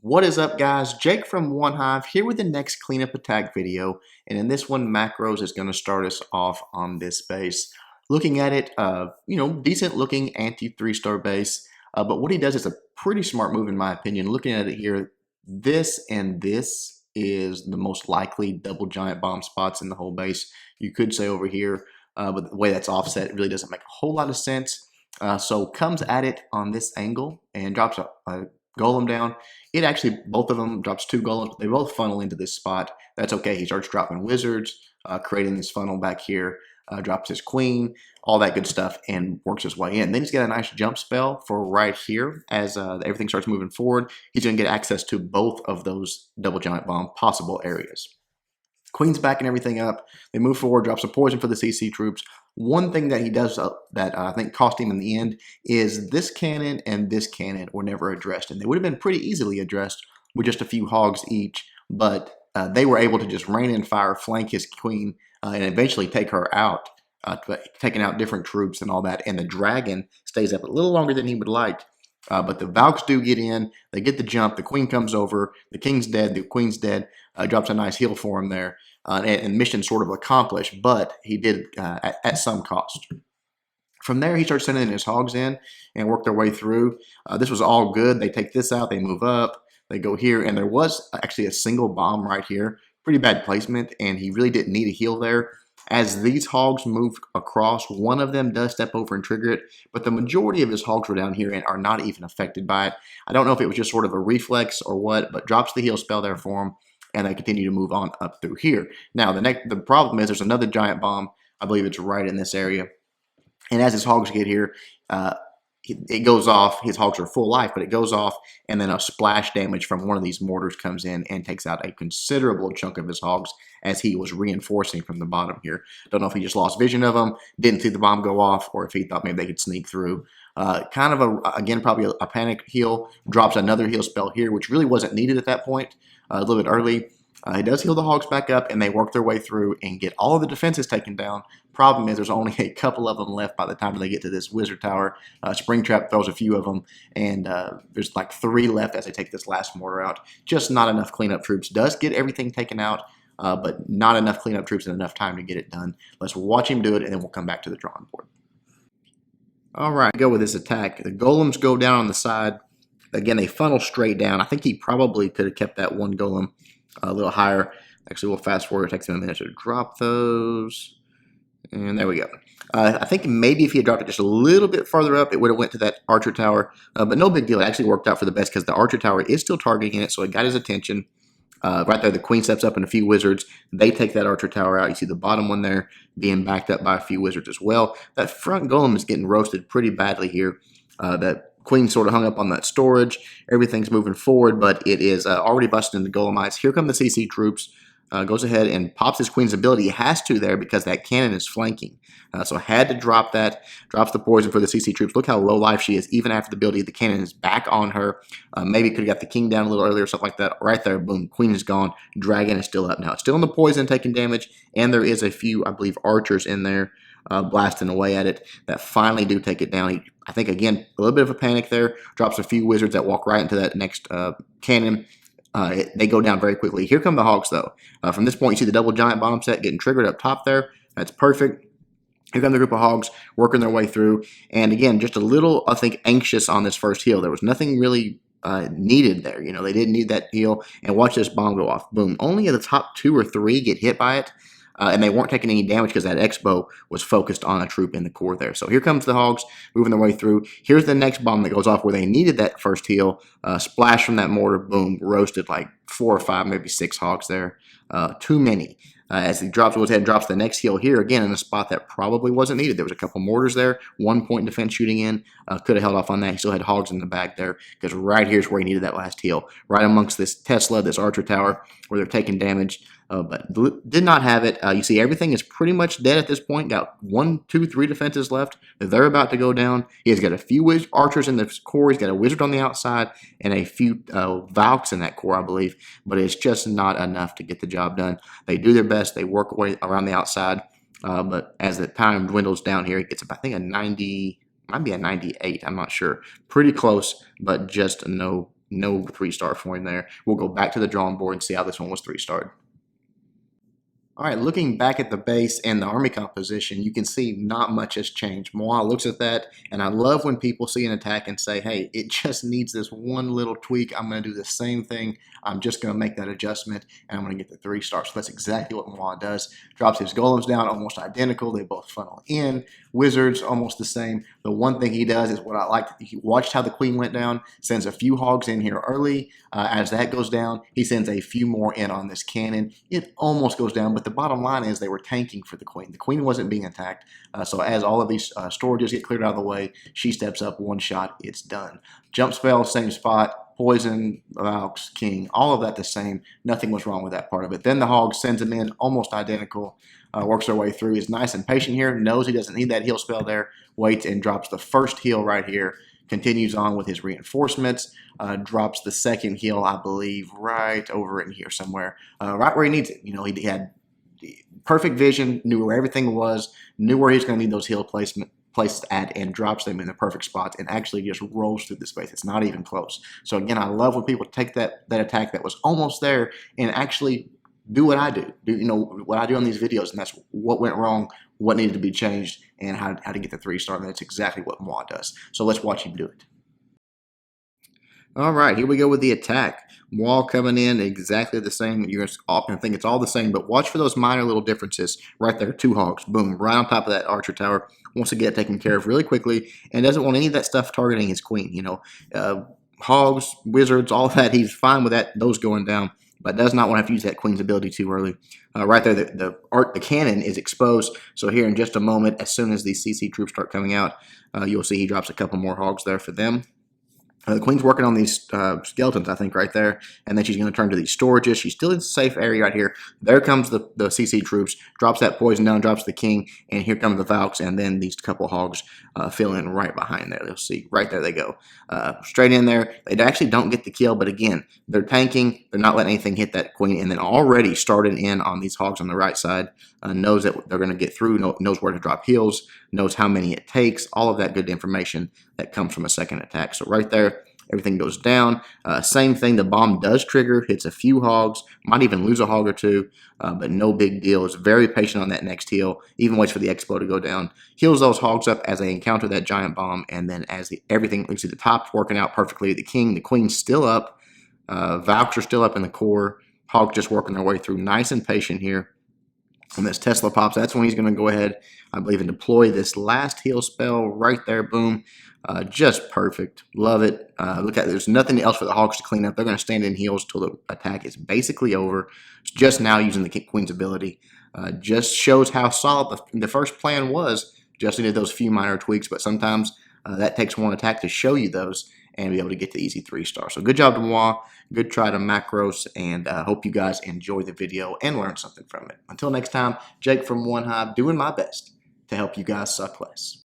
What is up, guys? Jake from One Hive here with the next cleanup attack video, and in this one, Macros is going to start us off on this base. Looking at it, decent looking anti 3-star base, but what he does is a pretty smart move in my opinion. Looking at it here, this and this is the most likely double giant bomb spots in the whole base. You could say over here, but the way that's offset really doesn't make a whole lot of sense. So comes at it on this angle and drops a golem down. It actually, both of them drops 2 golems. They both funnel into this spot. That's okay. He starts dropping wizards, creating this funnel back here, drops his queen, all that good stuff, and works his way in. Then he's got a nice jump spell for right here. As everything starts moving forward, he's going to get access to both of those double giant bomb possible areas. Queen's backing everything up. They move forward, drops a poison for the CC troops. One thing that he does that I think cost him in the end is this cannon and this cannon were never addressed. And they would have been pretty easily addressed with just a few hogs each. But they were able to just rain in fire, flank his queen, and eventually take her out, taking out different troops and all that. And the dragon stays up a little longer than he would like. But the Valks do get in. They get the jump. The queen comes over. The king's dead. The queen's dead. Drops a nice heal for him there. And mission sort of accomplished, but he did at some cost. From there, he starts sending his hogs in and work their way through. This was all good. They take this out. They move up. They go here. And there was actually a single bomb right here. Pretty bad placement, and he really didn't need a heal there. As these hogs move across, one of them does step over and trigger it, but the majority of his hogs were down here and are not even affected by it. I don't know if it was just sort of a reflex or what, but drops the heal spell there for him, and they continue to move on up through here. Now, the problem is there's another giant bomb. I believe it's right in this area. And as his hogs get here, it goes off. His hogs are full life, but it goes off, and then a splash damage from one of these mortars comes in and takes out a considerable chunk of his hogs as he was reinforcing from the bottom here. Don't know if he just lost vision of them, didn't see the bomb go off, or if he thought maybe they could sneak through. Kind of, again, probably a panic heal. Drops another heal spell here, which really wasn't needed at that point, a little bit early. He does heal the hogs back up, and they work their way through and get all of the defenses taken down. Problem is, there's only a couple of them left by the time they get to this wizard tower. Springtrap throws a few of them, and there's like 3 left as they take this last mortar out. Just not enough cleanup troops. Does get everything taken out, but not enough cleanup troops and enough time to get it done. Let's watch him do it, and then we'll come back to the drawing board. All right, go with this attack. The golems go down on the side. Again, they funnel straight down. I think he probably could have kept that one golem a little higher. Actually, we'll fast forward. It takes him a minute to drop those. And there we go. I think maybe if he had dropped it just a little bit farther up, it would have went to that archer tower. But no big deal. It actually worked out for the best because the archer tower is still targeting it, so it got his attention. Right there, the queen steps up and a few wizards. They take that archer tower out. You see the bottom one there being backed up by a few wizards as well. That front golem is getting roasted pretty badly here. That queen sort of hung up on that storage. Everything's moving forward, but it is already busted into golemites. Here come the CC troops. Goes ahead and pops his queen's ability. He has to there because that cannon is flanking. So had to drop that. Drops the poison for the CC troops. Look how low life she is. Even after the ability, the cannon is back on her. Maybe could have got the king down a little earlier or something like that. Right there, boom, queen is gone. Dragon is still up now. It's still in the poison, taking damage. And there is a few, I believe, archers in there blasting away at it that finally do take it down. I think, again, a little bit of a panic there. Drops a few wizards that walk right into that next cannon. They go down very quickly. Here come the hogs, though. From this point, you see the double giant bomb set getting triggered up top there. That's perfect. Here come the group of hogs working their way through. And again, just a little, I think, anxious on this first heal. There was nothing really needed there. You know, they didn't need that heal. And watch this bomb go off. Boom. Only the top 2 or 3 get hit by it. And they weren't taking any damage because that X-bow was focused on a troop in the core there. So here comes the hogs moving their way through. Here's the next bomb that goes off where they needed that first heal. Splash from that mortar, boom, roasted like 4 or 5, maybe 6 hogs there. Too many. As he goes ahead and drops the next heal here, again, in a spot that probably wasn't needed. There was a couple mortars there, 1 point defense shooting in. Could have held off on that. He still had hogs in the back there because right here's where he needed that last heal. Right amongst this Tesla, this archer tower, where they're taking damage. But did not have it. You see everything is pretty much dead at this point. Got 1, 2, 3 defenses left. They're about to go down. He has got a few archers in the core. He's got a wizard on the outside and a few Valks in that core, I believe. But it's just not enough to get the job done. They do their best. They work away around the outside. But as the time dwindles down here, it gets, I think, a 90, might be a 98. I'm not sure. Pretty close, but just no No 3-star for him there. We'll go back to the drawing board and see how this one was 3-starred. All right, looking back at the base and the army composition, you can see not much has changed. Moi looks at that, and I love when people see an attack and say, hey, it just needs this one little tweak. I'm going to do the same thing. I'm just going to make that adjustment, and I'm going to get the 3-star. So that's exactly what Moi does. Drops his golems down almost identical. They both funnel in. Wizards, almost the same. The one thing he does is what I like. He watched how the queen went down, sends a few hogs in here early. As that goes down, he sends a few more in on this cannon. It almost goes down, but the bottom line is they were tanking for the queen. The queen wasn't being attacked. So as all of these storages get cleared out of the way, she steps up, one shot, it's done. Jump spell, same spot. Poison, Valks, King, all of that the same. Nothing was wrong with that part of it. Then the hog sends them in almost identical, works their way through. He's nice and patient here, knows he doesn't need that heal spell there, waits and drops the first heal right here. Continues on with his reinforcements, drops the second heal, I believe, right over in here somewhere, right where he needs it. You know, he had perfect vision, knew where everything was, knew where he's going to need those heal placed at, and drops them in the perfect spots and actually just rolls through the space. It's not even close. So again, I love when people take that attack that was almost there and actually do what I do. You know, what I do on these videos, and that's what went wrong, what needed to be changed, and how to get the 3-star. And that's exactly what Moi does. So let's watch him do it. All right, here we go with the attack. Wall coming in exactly the same. You're going to think it's all the same, but watch for those minor little differences. Right there, 2 hogs, boom, right on top of that archer tower. Wants to get it taken care of really quickly, and doesn't want any of that stuff targeting his queen. You know, hogs, wizards, all that. He's fine with that; those going down, but does not want to have to use that queen's ability too early. Right there, the cannon is exposed. So here in just a moment, as soon as these CC troops start coming out, you'll see he drops a couple more hogs there for them. The queen's working on these skeletons, I think, right there. And then she's going to turn to these storages. She's still in a safe area right here. There comes the CC troops, drops that poison down, drops the king, and here come the Valks, and then these couple hogs fill in right behind there. They'll see right there they go. Straight in there. They actually don't get the kill, but again, they're tanking. They're not letting anything hit that queen, and then already started in on these hogs on the right side. Knows that they're going to get through, knows where to drop heals, knows how many it takes, all of that good information that comes from a second attack. So right there, everything goes down. Same thing, the bomb does trigger, hits a few hogs, might even lose a hog or two, but no big deal. Is very patient on that next heal, even waits for the expo to go down. Heals those hogs up as they encounter that giant bomb, and then as everything, you see the top's working out perfectly. The king, the queen's still up. Valks are still up in the core. Hogs just working their way through, nice and patient here. When this Tesla pops, that's when he's going to go ahead, I believe, and deploy this last heal spell right there. Boom. Just perfect. Love it. Look at it. There's nothing else for the hogs to clean up. They're going to stand in heals till the attack is basically over. It's just now using the queen's ability. Just shows how solid the first plan was. Just needed those few minor tweaks, but sometimes that takes one attack to show you those and be able to get the easy 3-star. So good job to Moi. Good try to Macros, and hope you guys enjoy the video and learn something from it. Until next time, Jake from One Hive, doing my best to help you guys suck less.